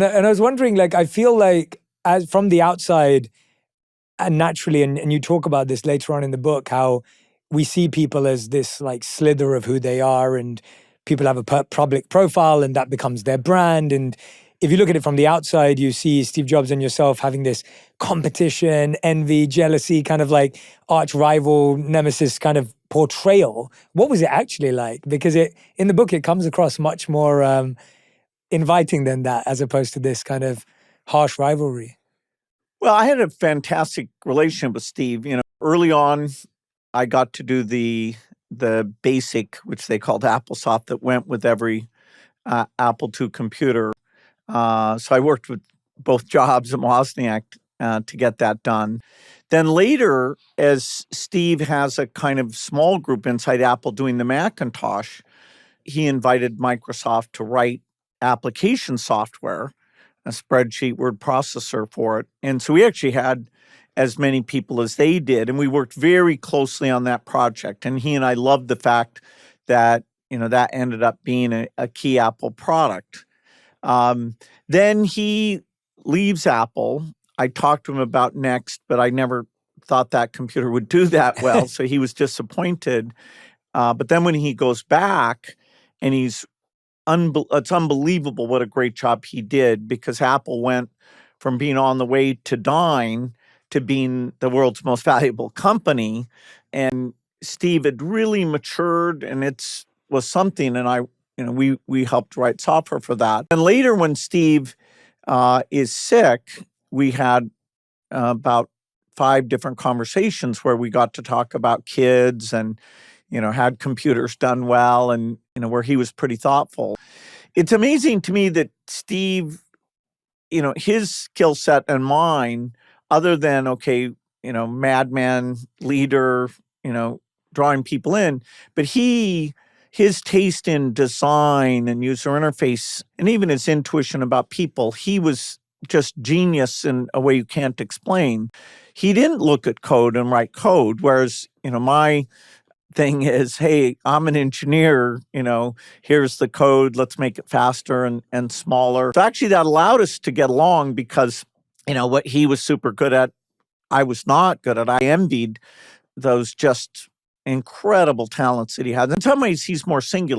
And I was wondering, like, I feel like as from the outside, and naturally, and you talk about this later on in the book, how we see people as this like slither of who they are, and people have a public profile, and that becomes their brand. And if you look at it from the outside, you see Steve Jobs and yourself having this competition, envy, jealousy, kind of like arch rival, nemesis kind of portrayal. What was it actually like? Because it in the book it comes across much more inviting than that, as opposed to this kind of harsh rivalry. Well, I had a fantastic relationship with Steve. Early on, I got to do the basic, which they called AppleSoft, that went with every Apple II computer. So I worked with both Jobs and Wozniak to get that done. Then later, as Steve has a kind of small group inside Apple doing the Macintosh, he invited Microsoft to write application software, a spreadsheet word processor for it. And so we actually had as many people as they did, and we worked very closely on that project. And he and I loved the fact that, that ended up being a key Apple product. Then he leaves Apple. I talked to him about Next, but I never thought that computer would do that well. So he was disappointed. But then when he goes back, and it's unbelievable what a great job he did, because Apple went from being on the way to dying to being the world's most valuable company. And Steve had really matured, and was something. And we helped write software for that. And later, when Steve is sick, we had about 5 different conversations where we got to talk about kids and, had computers done well, and, where he was pretty thoughtful. It's amazing to me that Steve, his skill set and mine, other than, madman, leader, drawing people in, but his taste in design and user interface, and even his intuition about people, he was just genius in a way you can't explain. He didn't look at code and write code, whereas, my thing is, hey, I'm an engineer, here's the code, let's make it faster and smaller. So actually that allowed us to get along, because, what he was super good at, I was not good at. I envied those just incredible talents that he had. In some ways, he's more singular.